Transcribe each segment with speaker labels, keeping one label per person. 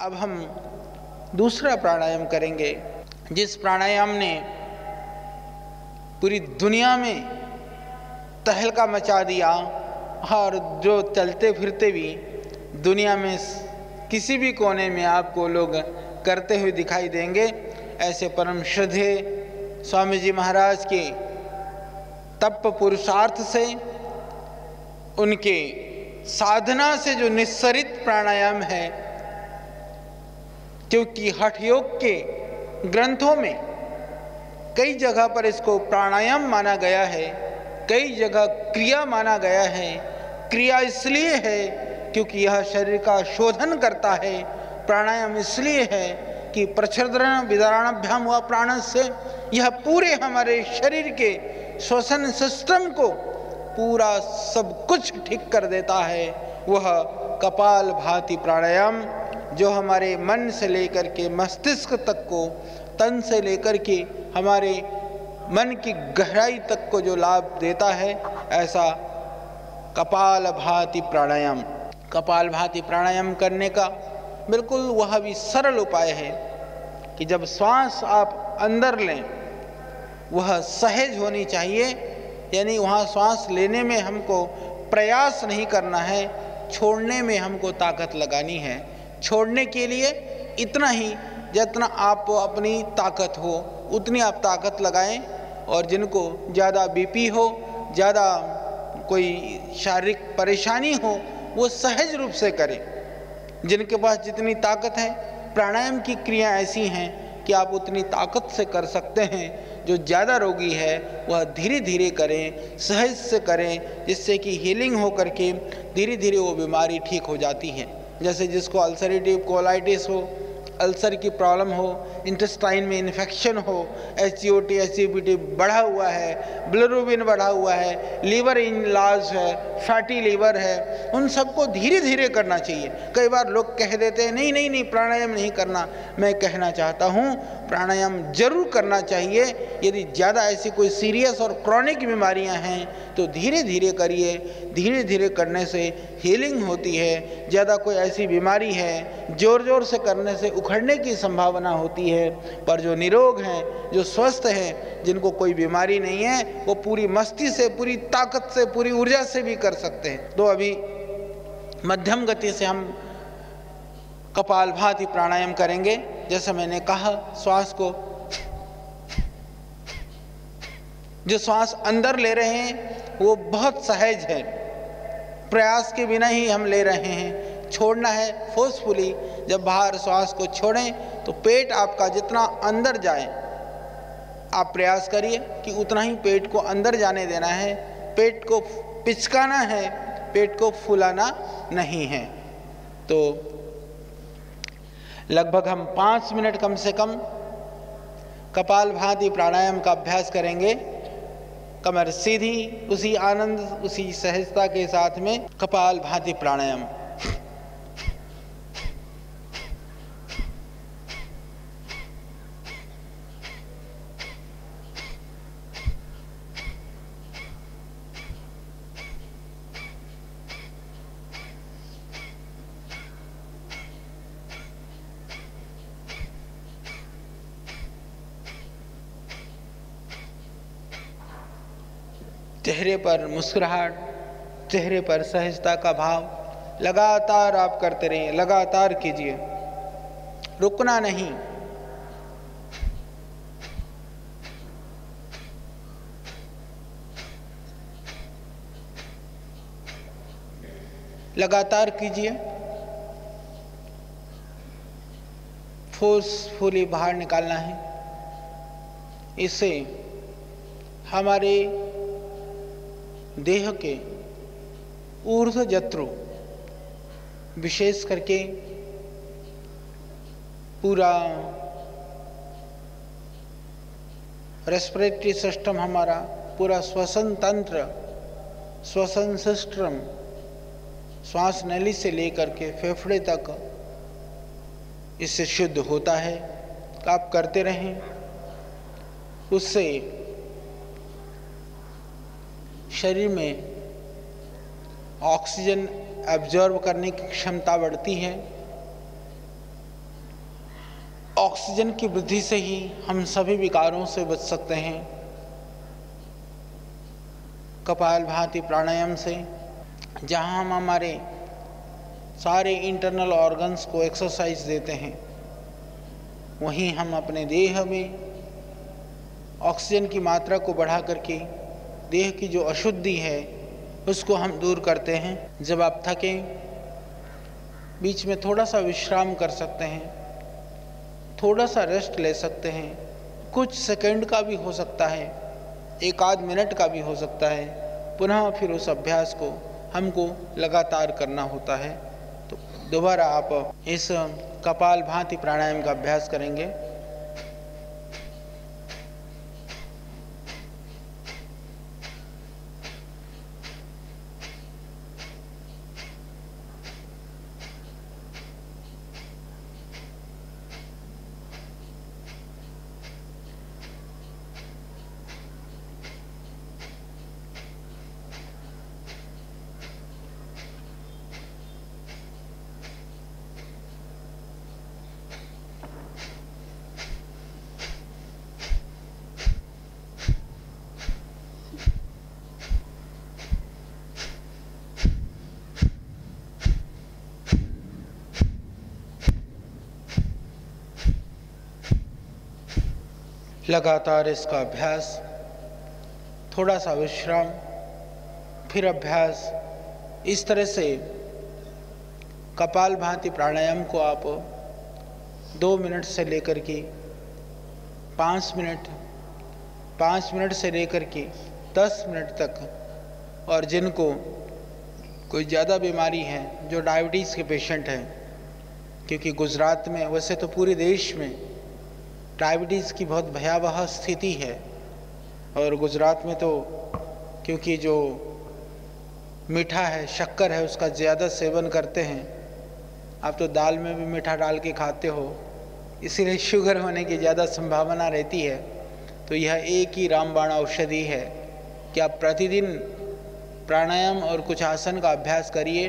Speaker 1: अब हम दूसरा प्राणायाम करेंगे, जिस प्राणायाम ने पूरी दुनिया में तहलका मचा दिया और जो चलते फिरते भी दुनिया में किसी भी कोने में आपको लोग करते हुए दिखाई देंगे। ऐसे परम श्रद्धे स्वामी जी महाराज के तप पुरुषार्थ से, उनके साधना से जो निस्सरित प्राणायाम है, क्योंकि हठ योग के ग्रंथों में कई जगह पर इसको प्राणायाम माना गया है, कई जगह क्रिया माना गया है। क्रिया इसलिए है क्योंकि यह शरीर का शोधन करता है। प्राणायाम इसलिए है कि प्रच्छद्रण विदारणाभ्याम हुआ प्राण से यह पूरे हमारे शरीर के श्वसन सिस्टम को पूरा सब कुछ ठीक कर देता है। वह कपाल भाति प्राणायाम जो हमारे मन से लेकर के मस्तिष्क तक को, तन से लेकर के हमारे मन की गहराई तक को जो लाभ देता है, ऐसा कपाल भाति प्राणायाम। कपाल भाति प्राणायाम करने का बिल्कुल वह भी सरल उपाय है कि जब श्वास आप अंदर लें वह सहज होनी चाहिए, यानी वहाँ श्वास लेने में हमको प्रयास नहीं करना है, छोड़ने में हमको ताकत लगानी है। छोड़ने के लिए इतना ही जितना आप अपनी ताकत हो उतनी आप ताकत लगाएं। और जिनको ज़्यादा बीपी हो, ज़्यादा कोई शारीरिक परेशानी हो, वो सहज रूप से करें। जिनके पास जितनी ताकत है, प्राणायाम की क्रिया ऐसी हैं कि आप उतनी ताकत से कर सकते हैं। जो ज़्यादा रोगी है वह धीरे धीरे करें, सहज से करें, जिससे कि हीलिंग हो करके धीरे धीरे वो बीमारी ठीक हो जाती है। जैसे जिसको अल्सरेटिव कोलाइटिस हो, अल्सर की प्रॉब्लम हो, इंटेस्टाइन में इन्फेक्शन हो, SGOT SGPT बढ़ा हुआ है, बिलिरुबिन बढ़ा हुआ है, लीवर इनलार्ज है, फैटी लीवर है, उन सबको धीरे धीरे करना चाहिए। कई बार लोग कह देते हैं नहीं नहीं नहीं प्राणायाम नहीं करना। मैं कहना चाहता हूँ प्राणायाम जरूर करना चाहिए। यदि ज़्यादा ऐसी कोई सीरियस और क्रॉनिक बीमारियाँ हैं तो धीरे धीरे करिए। धीरे धीरे करने से हीलिंग होती है। ज़्यादा कोई ऐसी बीमारी है जोर जोर से करने से उखड़ने की संभावना होती है, पर जो निरोग हैं, जो स्वस्थ हैं, जिनको कोई बीमारी नहीं है, वो पूरी मस्ती से, पूरी ताकत से, पूरी ऊर्जा से भी कर सकते हैं। तो अभी मध्यम गति से हम कपालभाति प्राणायाम करेंगे। जैसे मैंने कहा, श्वास को, जो श्वास अंदर ले रहे हैं वो बहुत सहज है, प्रयास के बिना ही हम ले रहे हैं। छोड़ना है फोर्सफुली। जब बाहर श्वास को छोड़ें तो पेट आपका जितना अंदर जाए, आप प्रयास करिए कि उतना ही पेट को अंदर जाने देना है। पेट को पिचकाना है, पेट को फुलाना नहीं है। तो लगभग हम 5 मिनट कम से कम कपालभाति प्राणायाम का अभ्यास करेंगे। कमर सीधी, उसी आनंद, उसी सहजता के साथ में कपालभाति प्राणायाम। चेहरे पर मुस्कुराहट, चेहरे पर सहजता का भाव लगातार आप करते रहिए, लगातार कीजिए, रुकना नहीं। लगातार कीजिए, फोर्सफुली बाहर निकालना है। इससे हमारे देह के ऊर्ध्व जत्रु, विशेष करके पूरा रेस्पिरेटरी सिस्टम, हमारा पूरा श्वसन तंत्र, श्वसन सिस्टम, श्वास नली से लेकर के फेफड़े तक इससे शुद्ध होता है। आप करते रहें, उससे शरीर में ऑक्सीजन एब्जॉर्ब करने की क्षमता बढ़ती है। ऑक्सीजन की वृद्धि से ही हम सभी विकारों से बच सकते हैं। कपालभाति प्राणायाम से जहाँ हम हमारे सारे इंटरनल ऑर्गन्स को एक्सरसाइज देते हैं, वहीं हम अपने देह में ऑक्सीजन की मात्रा को बढ़ा करके देह की जो अशुद्धि है उसको हम दूर करते हैं। जब आप थकें, बीच में थोड़ा सा विश्राम कर सकते हैं, थोड़ा सा रेस्ट ले सकते हैं, कुछ सेकंड का भी हो सकता है, एक आध मिनट का भी हो सकता है। पुनः फिर उस अभ्यास को हमको लगातार करना होता है। तो दोबारा आप इस कपालभाति प्राणायाम का अभ्यास करेंगे। लगातार इसका अभ्यास, थोड़ा सा विश्राम, फिर अभ्यास। इस तरह से कपालभाति प्राणायाम को आप 2 मिनट से लेकर के 5 मिनट, 5 मिनट से लेकर के 10 मिनट तक, और जिनको कोई ज़्यादा बीमारी है, जो डायबिटीज़ के पेशेंट हैं, क्योंकि गुजरात में, वैसे तो पूरे देश में डायबिटीज़ की बहुत भयावह स्थिति है, और गुजरात में तो क्योंकि जो मीठा है, शक्कर है, उसका ज़्यादा सेवन करते हैं। आप तो दाल में भी मीठा डाल के खाते हो, इसीलिए शुगर होने की ज़्यादा संभावना रहती है। तो यह एक ही रामबाण औषधि है कि आप प्रतिदिन प्राणायाम और कुछ आसन का अभ्यास करिए,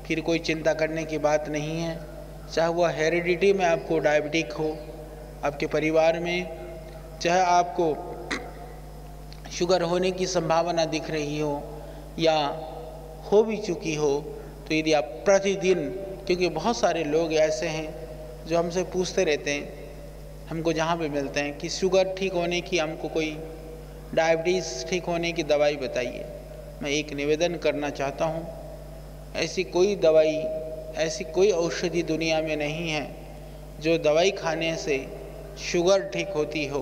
Speaker 1: फिर कोई चिंता करने की बात नहीं है। चाहे वह हेरिडिटी में आपको डायबिटिक हो आपके परिवार में, चाहे आपको शुगर होने की संभावना दिख रही हो या हो भी चुकी हो, तो यदि आप प्रतिदिन, क्योंकि बहुत सारे लोग ऐसे हैं जो हमसे पूछते रहते हैं, हमको जहाँ भी मिलते हैं, कि शुगर ठीक होने की, हमको कोई डायबिटीज़ ठीक होने की दवाई बताइए। मैं एक निवेदन करना चाहता हूँ, ऐसी कोई दवाई, ऐसी कोई औषधि दुनिया में नहीं है जो दवाई खाने से शुगर ठीक होती हो।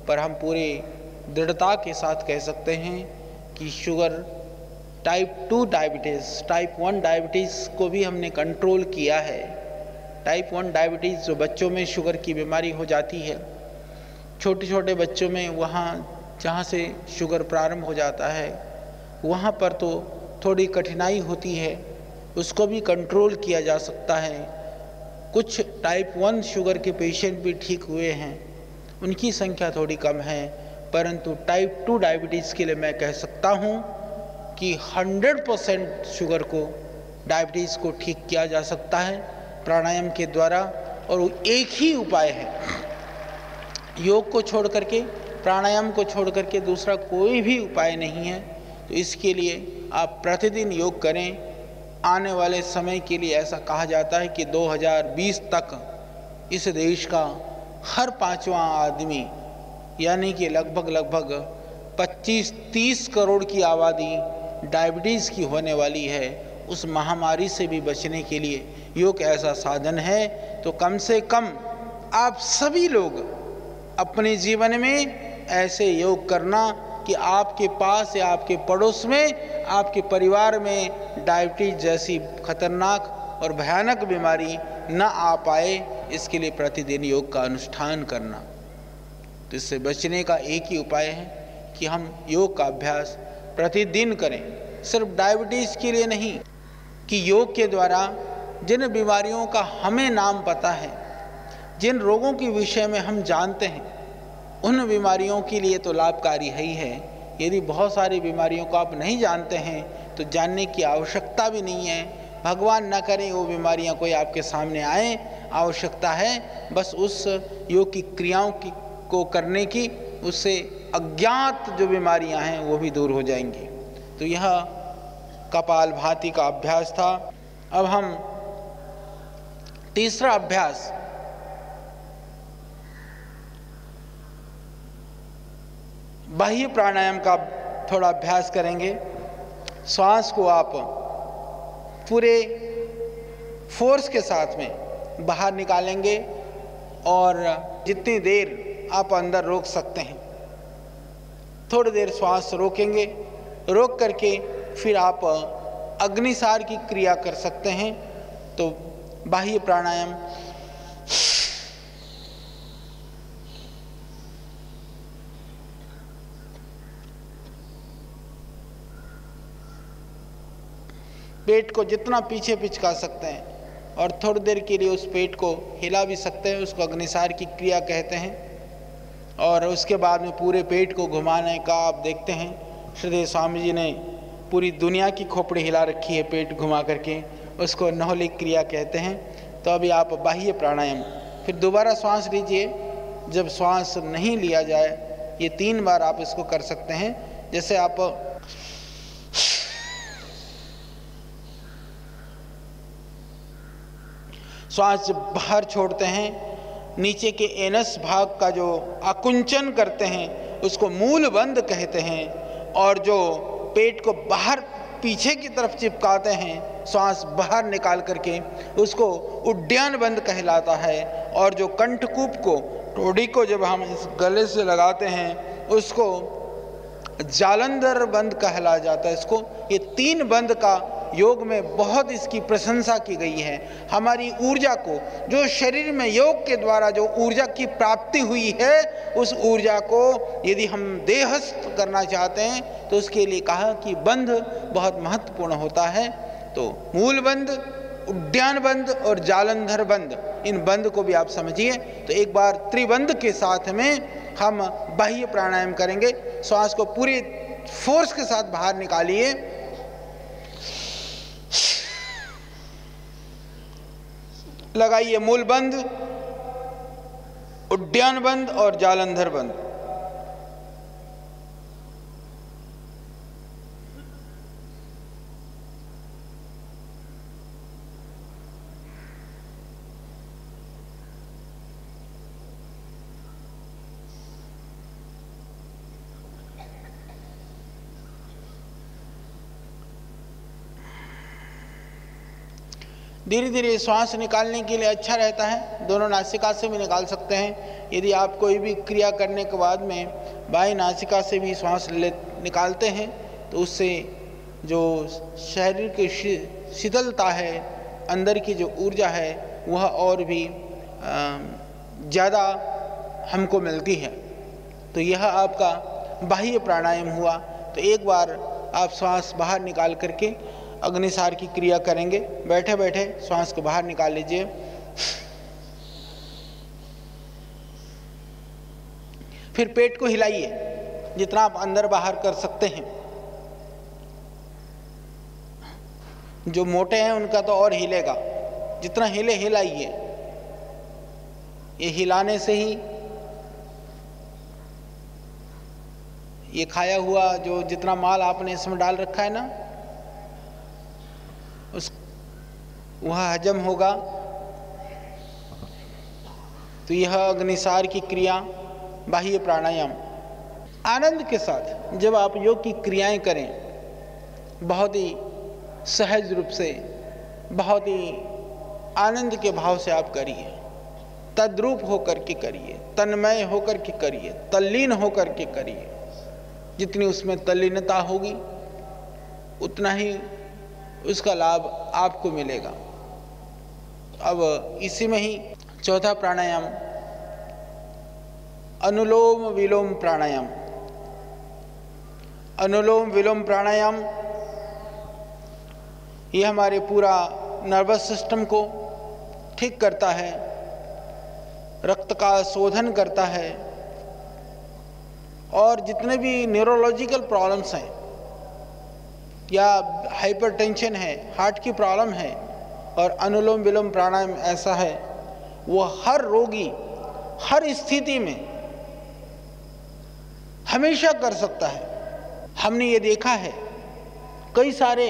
Speaker 1: पर हम पूरे दृढ़ता के साथ कह सकते हैं कि sugar, type 2 diabetes, type 1 diabetes को भी हमने कंट्रोल किया है। टाइप 1 डायबिटीज़ जो बच्चों में शुगर की बीमारी हो जाती है, छोटे छोटे बच्चों में, वहाँ जहाँ से शुगर प्रारंभ हो जाता है वहाँ पर तो थोड़ी कठिनाई होती है, उसको भी कंट्रोल किया जा सकता है। कुछ टाइप 1 शुगर के पेशेंट भी ठीक हुए हैं, उनकी संख्या थोड़ी कम है, परंतु टाइप 2 डायबिटीज़ के लिए मैं कह सकता हूँ कि 100% शुगर को, डायबिटीज़ को ठीक किया जा सकता है प्राणायाम के द्वारा। और वो एक ही उपाय है, योग को छोड़ करके, प्राणायाम को छोड़ करके दूसरा कोई भी उपाय नहीं है। तो इसके लिए आप प्रतिदिन योग करें। आने वाले समय के लिए ऐसा कहा जाता है कि 2020 तक इस देश का हर 5वां आदमी, यानी कि लगभग 25-30 करोड़ की आबादी डायबिटीज़ की होने वाली है। उस महामारी से भी बचने के लिए योग ऐसा साधन है। तो कम से कम आप सभी लोग अपने जीवन में ऐसे योग करना कि आपके पास या आपके पड़ोस में, आपके परिवार में डायबिटीज जैसी खतरनाक और भयानक बीमारी न आ पाए। इसके लिए प्रतिदिन योग का अनुष्ठान करना। तो इससे बचने का एक ही उपाय है कि हम योग का अभ्यास प्रतिदिन करें। सिर्फ डायबिटीज़ के लिए नहीं, कि योग के द्वारा जिन बीमारियों का हमें नाम पता है, जिन रोगों के विषय में हम जानते हैं, उन बीमारियों के लिए तो लाभकारी है ही है। यदि बहुत सारी बीमारियों को आप नहीं जानते हैं तो जानने की आवश्यकता भी नहीं है। भगवान न करे वो बीमारियां कोई आपके सामने आए, आवश्यकता है बस उस योग की क्रियाओं को करने की, उससे अज्ञात जो बीमारियां हैं वो भी दूर हो जाएंगी। तो यह कपालभाति का अभ्यास था। अब हम तीसरा अभ्यास बाह्य प्राणायाम का थोड़ा अभ्यास करेंगे। श्वास को आप पूरे फोर्स के साथ में बाहर निकालेंगे और जितनी देर आप अंदर रोक सकते हैं, थोड़ी देर श्वास रोकेंगे। रोक करके फिर आप अग्निसार की क्रिया कर सकते हैं। तो बाह्य प्राणायाम पेट को जितना पीछे पिचका सकते हैं और थोड़ी देर के लिए उस पेट को हिला भी सकते हैं, उसको अग्निसार की क्रिया कहते हैं। और उसके बाद में पूरे पेट को घुमाने का आप देखते हैं श्रीदेव स्वामी जी ने पूरी दुनिया की खोपड़ी हिला रखी है पेट घुमा करके, उसको नौलिक क्रिया कहते हैं। तो अभी आप बाह्य प्राणायाम फिर दोबारा श्वास लीजिए। जब श्वास नहीं लिया जाए, ये 3 बार आप इसको कर सकते हैं। जैसे आप श्वास जब बाहर छोड़ते हैं, नीचे के एनस भाग का जो आकुंचन करते हैं उसको मूल बंद कहते हैं। और जो पेट को बाहर पीछे की तरफ चिपकाते हैं श्वास बाहर निकाल करके, उसको उड्डयन बंद कहलाता है। और जो कंठकूप को, टोड़ी को जब हम इस गले से लगाते हैं उसको जालंधर बंद कहला जाता है। इसको ये 3 बंद का योग में बहुत इसकी प्रशंसा की गई है। हमारी ऊर्जा को, जो शरीर में योग के द्वारा जो ऊर्जा की प्राप्ति हुई है, उस ऊर्जा को यदि हम देहस्थ करना चाहते हैं तो उसके लिए कहा कि बंध बहुत महत्वपूर्ण होता है। तो मूल बंध, उड्डयन बंध और जालंधर बंध, इन बंध को भी आप समझिए। तो एक बार त्रिबंध के साथ में हम बाह्य प्राणायाम करेंगे। श्वास को पूरी फोर्स के साथ बाहर निकालिए। लगाइए मूल बंध, उड्डयन बंध और जालंधर बंध। धीरे धीरे श्वास निकालने के लिए अच्छा रहता है, दोनों नासिका से भी निकाल सकते हैं। यदि आप कोई भी क्रिया करने के बाद में बाएं नासिका से भी श्वास निकालते हैं तो उससे जो शरीर की शीतलता है, अंदर की जो ऊर्जा है, वह और भी ज़्यादा हमको मिलती है। तो यह आपका बाह्य प्राणायाम हुआ। तो एक बार आप श्वास बाहर निकाल करके अग्निसार की क्रिया करेंगे। बैठे बैठे श्वास को बाहर निकाल लीजिए। फिर पेट को हिलाइए जितना आप अंदर बाहर कर सकते हैं। जो मोटे हैं उनका तो और हिलेगा, जितना हिले हिलाइए। ये हिलाने से ही ये खाया हुआ जो जितना माल आपने इसमें डाल रखा है ना, वह हजम होगा। तो यह अग्निसार की क्रिया, बाह्य प्राणायाम। आनंद के साथ जब आप योग की क्रियाएं करें, बहुत ही सहज रूप से, बहुत ही आनंद के भाव से आप करिए। तद्रूप होकर के करिए, तन्मय होकर के करिए, तल्लीन होकर के करिए। जितनी उसमें तल्लीनता होगी उतना ही उसका लाभ आपको मिलेगा। अब इसी में ही चौथा प्राणायाम अनुलोम विलोम प्राणायाम। अनुलोम विलोम प्राणायाम ये हमारे पूरा नर्वस सिस्टम को ठीक करता है, रक्त का शोधन करता है, और जितने भी न्यूरोलॉजिकल प्रॉब्लम्स हैं या हाइपरटेंशन है, हार्ट की प्रॉब्लम है, और अनुलोम विलोम प्राणायाम ऐसा है वो हर रोगी हर स्थिति में हमेशा कर सकता है। हमने ये देखा है, कई सारे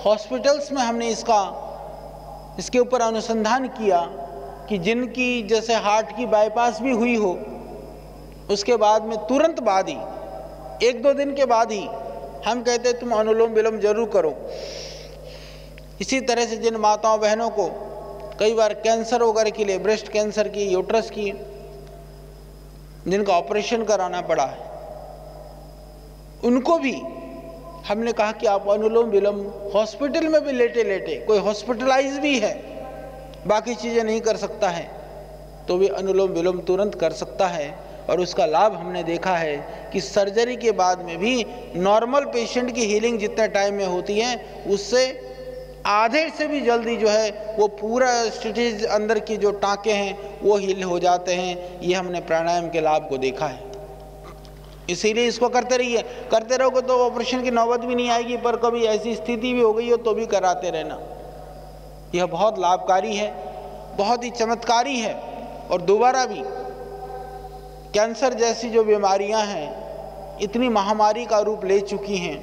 Speaker 1: हॉस्पिटल्स में हमने इसके ऊपर अनुसंधान किया कि जिनकी जैसे हार्ट की बाईपास भी हुई हो, उसके बाद में तुरंत बाद ही 1-2 दिन के बाद ही हम कहते तुम अनुलोम विलोम जरूर करो। इसी तरह से जिन माताओं बहनों को कई बार कैंसर वगैरह के लिए, ब्रेस्ट कैंसर की, यूट्रस की, जिनका ऑपरेशन कराना पड़ा है, उनको भी हमने कहा कि आप अनुलोम विलोम हॉस्पिटल में भी लेटे लेटे, कोई हॉस्पिटलाइज भी है, बाकी चीज़ें नहीं कर सकता है, तो भी अनुलोम विलोम तुरंत कर सकता है। और उसका लाभ हमने देखा है कि सर्जरी के बाद में भी नॉर्मल पेशेंट की हीलिंग जितने टाइम में होती है, उससे आधे से भी जल्दी जो है वो पूरा स्टिचेज अंदर की जो टाँके हैं वो हील हो जाते हैं। ये हमने प्राणायाम के लाभ को देखा है। इसीलिए इसको करते रहिए, करते रहोगे तो ऑपरेशन की नौबत भी नहीं आएगी, पर कभी ऐसी स्थिति भी हो गई हो तो भी कराते रहना। यह बहुत लाभकारी है, बहुत ही चमत्कारी है। और दोबारा भी कैंसर जैसी जो बीमारियां हैं इतनी महामारी का रूप ले चुकी हैं,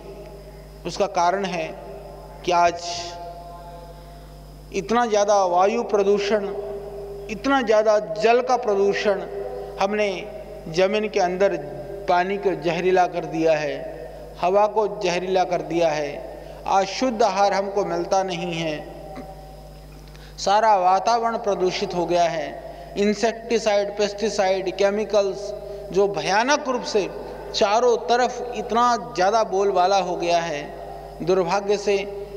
Speaker 1: उसका कारण है कि आज इतना ज़्यादा वायु प्रदूषण, इतना ज़्यादा जल का प्रदूषण, हमने ज़मीन के अंदर पानी को जहरीला कर दिया है, हवा को जहरीला कर दिया है, आज शुद्ध आहार हमको मिलता नहीं है, सारा वातावरण प्रदूषित हो गया है। इंसेक्टिसाइड, पेस्टिसाइड, केमिकल्स जो भयानक रूप से चारों तरफ इतना ज़्यादा बोलबाला हो गया है। दुर्भाग्य से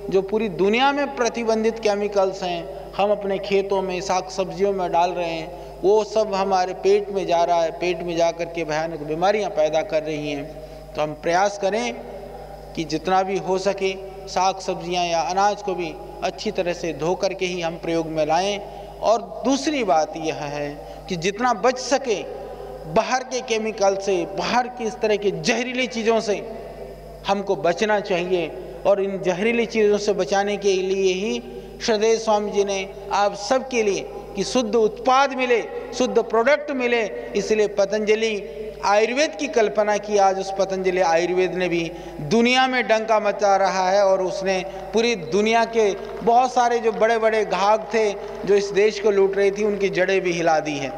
Speaker 1: जो पूरी दुनिया में प्रतिबंधित केमिकल्स हैं, हम अपने खेतों में, साग सब्जियों में डाल रहे हैं, वो सब हमारे पेट में जा रहा है, पेट में जा कर के भयानक बीमारियां पैदा कर रही हैं। तो हम प्रयास करें कि जितना भी हो सके साग सब्जियां या अनाज को भी अच्छी तरह से धो करके ही हम प्रयोग में लाएं। और दूसरी बात यह है कि जितना बच सके बाहर के केमिकल से, बाहर की इस तरह की जहरीली चीज़ों से हमको बचना चाहिए। और इन जहरीली चीज़ों से बचाने के लिए ही श्रद्धेय स्वामी जी ने आप सबके लिए कि शुद्ध उत्पाद मिले, शुद्ध प्रोडक्ट मिले, इसलिए पतंजलि आयुर्वेद की कल्पना की। आज उस पतंजलि आयुर्वेद ने भी दुनिया में डंका मचा रहा है और उसने पूरी दुनिया के बहुत सारे जो बड़े बड़े घाघ थे जो इस देश को लूट रही थी, उनकी जड़ें भी हिला दी हैं।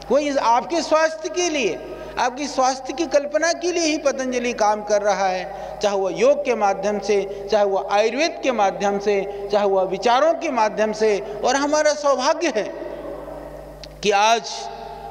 Speaker 1: कोई आपके स्वास्थ्य के लिए, आपकी स्वास्थ्य की कल्पना के लिए ही पतंजलि काम कर रहा है, चाहे वह योग के माध्यम से, चाहे वह आयुर्वेद के माध्यम से, चाहे वह विचारों के माध्यम से। और हमारा सौभाग्य है कि आज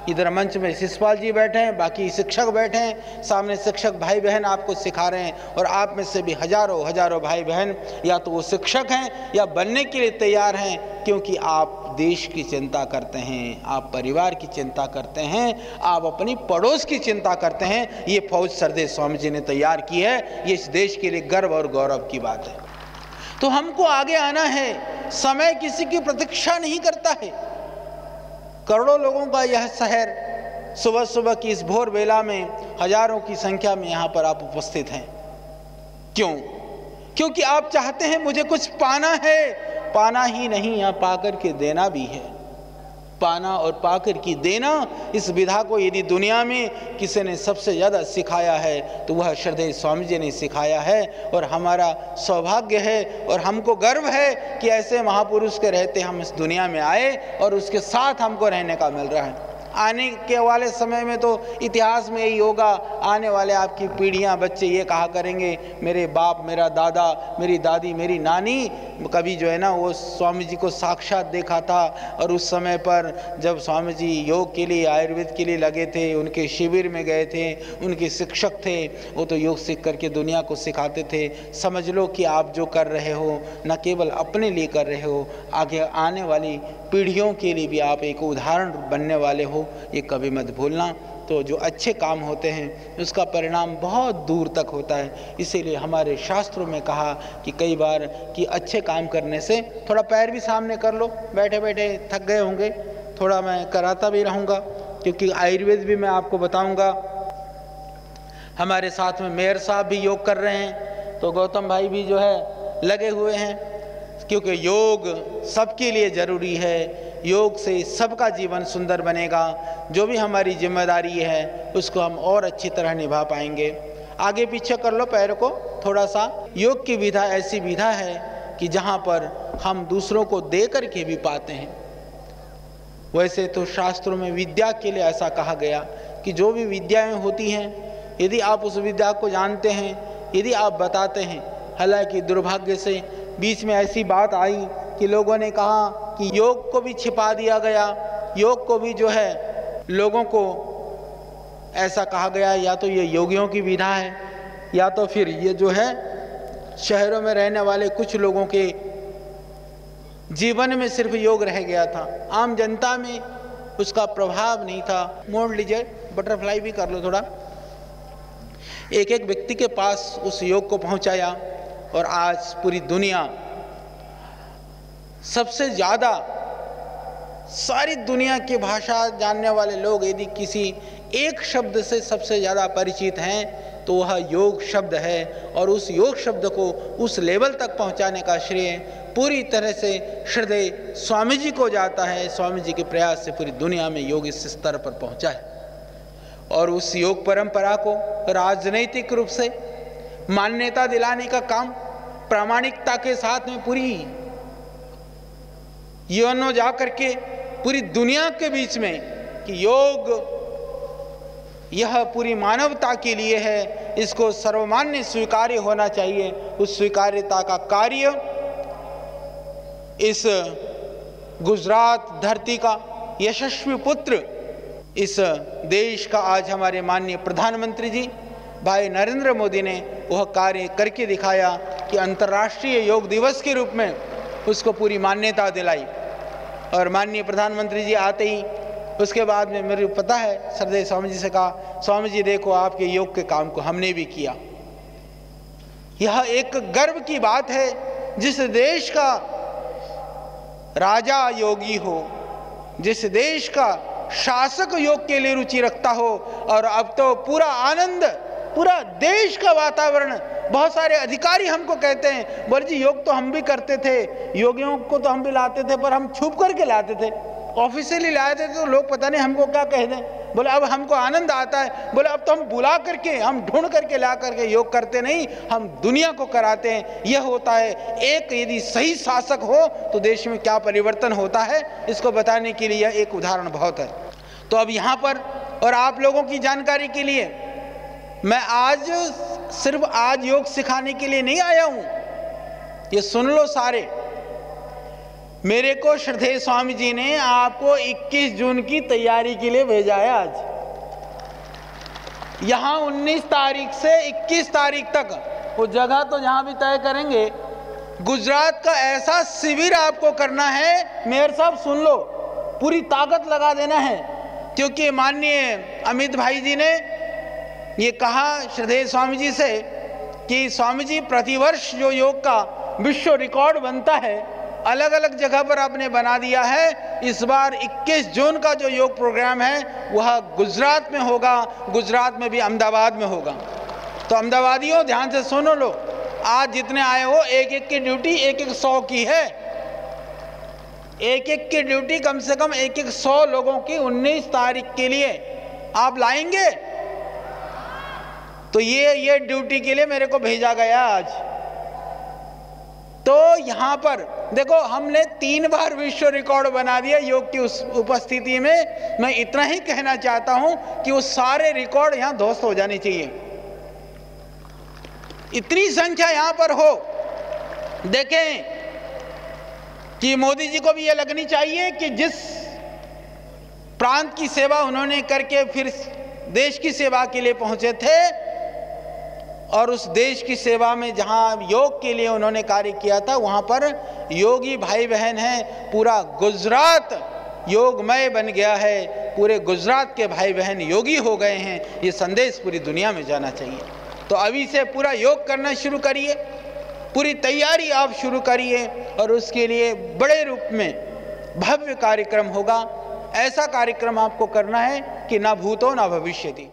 Speaker 1: इधर मंच में शिषपाल जी बैठे हैं, बाकी शिक्षक बैठे हैं, सामने शिक्षक भाई बहन आपको सिखा रहे हैं। और आप में से भी हजारों हजारों भाई बहन या तो वो शिक्षक हैं या बनने के लिए तैयार हैं, क्योंकि आप देश की चिंता करते हैं, आप परिवार की चिंता करते हैं, आप अपनी पड़ोस की चिंता करते हैं। ये फौज श्रद्धेय स्वामी जी ने तैयार की है, ये इस देश के लिए गर्व और गौरव की बात है। तो हमको आगे आना है, समय किसी की प्रतीक्षा नहीं करता है। करोड़ों लोगों का यह शहर, सुबह सुबह की इस भोर बेला में हजारों की संख्या में यहाँ पर आप उपस्थित हैं। क्यों? क्योंकि आप चाहते हैं मुझे कुछ पाना है, पाना ही नहीं, यहाँ पाकर के देना भी है। पाना और पाकर की देना, इस विधा को यदि दुनिया में किसी ने सबसे ज़्यादा सिखाया है तो वह श्रद्धेय स्वामी जी ने सिखाया है। और हमारा सौभाग्य है और हमको गर्व है कि ऐसे महापुरुष के रहते हम इस दुनिया में आए और उसके साथ हमको रहने का मिल रहा है। आने के वाले समय में तो इतिहास में यही होगा, आने वाले आपकी पीढ़ियां, बच्चे ये कहा करेंगे मेरे बाप, मेरा दादा, मेरी दादी, मेरी नानी कभी जो है ना वो स्वामी जी को साक्षात देखा था। और उस समय पर जब स्वामी जी योग के लिए, आयुर्वेद के लिए लगे थे, उनके शिविर में गए थे, उनके शिक्षक थे, वो तो योग सीख करके दुनिया को सिखाते थे। समझ लो कि आप जो कर रहे हो न केवल अपने लिए कर रहे हो, आगे आने वाली पीढ़ियों के लिए भी आप एक उदाहरण बनने वाले हो, ये कभी मत भूलना। तो जो अच्छे काम होते हैं उसका परिणाम बहुत दूर तक होता है। इसीलिए हमारे शास्त्रों में कहा कि कई बार कि अच्छे काम करने से, थोड़ा पैर भी सामने कर लो, बैठे बैठे थक गए होंगे, थोड़ा मैं कराता भी रहूँगा क्योंकि आयुर्वेद भी मैं आपको बताऊँगा। हमारे साथ में मेयर साहब भी योग कर रहे हैं, तो गौतम भाई भी जो है लगे हुए हैं, क्योंकि योग सबके लिए ज़रूरी है। योग से सबका जीवन सुंदर बनेगा। जो भी हमारी जिम्मेदारी है उसको हम और अच्छी तरह निभा पाएंगे। आगे पीछे कर लो पैर को थोड़ा सा। योग की विधा ऐसी विधा है कि जहाँ पर हम दूसरों को दे करके भी पाते हैं। वैसे तो शास्त्रों में विद्या के लिए ऐसा कहा गया कि जो भी विद्याएं होती हैं, यदि आप उस विद्या को जानते हैं, यदि आप बताते हैं। हालांकि दुर्भाग्य से बीच में ऐसी बात आई कि लोगों ने कहा कि योग को भी छिपा दिया गया, योग को भी जो है लोगों को ऐसा कहा गया या तो ये योगियों की विधा है या तो फिर ये जो है शहरों में रहने वाले कुछ लोगों के जीवन में सिर्फ योग रह गया था, आम जनता में उसका प्रभाव नहीं था। मोड़ लीजिए, बटरफ्लाई भी कर लो थोड़ा। एक एक व्यक्ति के पास उस योग को पहुंचाया और आज पूरी दुनिया, सबसे ज़्यादा सारी दुनिया की भाषा जानने वाले लोग यदि किसी एक शब्द से सबसे ज़्यादा परिचित हैं तो वह योग शब्द है। और उस योग शब्द को उस लेवल तक पहुंचाने का श्रेय पूरी तरह से श्रद्धेय स्वामी जी को जाता है। स्वामी जी के प्रयास से पूरी दुनिया में योग इस स्तर पर पहुंचा है। और उस योग परंपरा को राजनैतिक रूप से मान्यता दिलाने का काम प्रामाणिकता के साथ में पूरी योनो जा करके पूरी दुनिया के बीच में कि योग यह पूरी मानवता के लिए है, इसको सर्वमान्य स्वीकार्य होना चाहिए। उस स्वीकार्यता का कार्य इस गुजरात धरती का यशस्वी पुत्र, इस देश का आज हमारे माननीय प्रधानमंत्री जी भाई नरेंद्र मोदी ने वह कार्य करके दिखाया कि अंतर्राष्ट्रीय योग दिवस के रूप में उसको पूरी मान्यता दिलाई। और माननीय प्रधानमंत्री जी आते ही उसके बाद में मेरे पता है श्रद्धेय स्वामी जी से कहा, स्वामी जी देखो आपके योग के काम को हमने भी किया। यह एक गर्व की बात है। जिस देश का राजा योगी हो, जिस देश का शासक योग के लिए रुचि रखता हो, और अब तो पूरा आनंद, पूरा देश का वातावरण, बहुत सारे अधिकारी हमको कहते हैं बोले जी योग तो हम भी करते थे, योगियों को तो हम भी लाते थे पर हम छुप करके लाते थे, ऑफिशियली लाए थे तो लोग पता नहीं हमको क्या कह दें। बोले अब हमको आनंद आता है, बोले अब तो हम बुला करके, हम ढूंढ करके ला करके योग करते नहीं, हम दुनिया को कराते हैं। यह होता है एक, यदि सही शासक हो तो देश में क्या परिवर्तन होता है, इसको बताने के लिए एक उदाहरण बहुत है। तो अब यहाँ पर और आप लोगों की जानकारी के लिए मैं आज सिर्फ आज योग सिखाने के लिए नहीं आया हूँ, ये सुन लो सारे। मेरे को श्रद्धेय स्वामी जी ने आपको 21 जून की तैयारी के लिए भेजा है। आज यहाँ 19 तारीख से 21 तारीख तक वो जगह तो जहाँ भी तय करेंगे, गुजरात का ऐसा शिविर आपको करना है। मेयर साहब सुन लो, पूरी ताकत लगा देना है, क्योंकि माननीय अमित भाई जी ने ये कहा श्रद्धेय स्वामी जी से कि स्वामी जी प्रतिवर्ष जो योग का विश्व रिकॉर्ड बनता है अलग अलग जगह पर आपने बना दिया है। इस बार 21 जून का जो योग प्रोग्राम है वह गुजरात में होगा, गुजरात में भी अहमदाबाद में होगा। तो अहमदाबादियों ध्यान से सुनो लो, आज जितने आए हो एक एक की ड्यूटी एक 100 की है। एक एक की ड्यूटी कम से कम 100 लोगों की 19 तारीख के लिए आप लाएंगे। तो ये ड्यूटी के लिए मेरे को भेजा गया आज। तो यहाँ पर देखो हमने 3 बार विश्व रिकॉर्ड बना दिया योग की उस उपस्थिति में। मैं इतना ही कहना चाहता हूं कि वो सारे रिकॉर्ड यहाँ ध्वस्त हो जाने चाहिए। इतनी संख्या यहाँ पर हो, देखें कि मोदी जी को भी ये लगनी चाहिए कि जिस प्रांत की सेवा उन्होंने करके फिर देश की सेवा के लिए पहुंचे थे, और उस देश की सेवा में जहां योग के लिए उन्होंने कार्य किया था वहां पर योगी भाई बहन हैं। पूरा गुजरात योगमय बन गया है, पूरे गुजरात के भाई बहन योगी हो गए हैं। ये संदेश पूरी दुनिया में जाना चाहिए। तो अभी से पूरा योग करना शुरू करिए, पूरी तैयारी आप शुरू करिए, और उसके लिए बड़े रूप में भव्य कार्यक्रम होगा। ऐसा कार्यक्रम आपको करना है कि ना भूतो ना भविष्यति।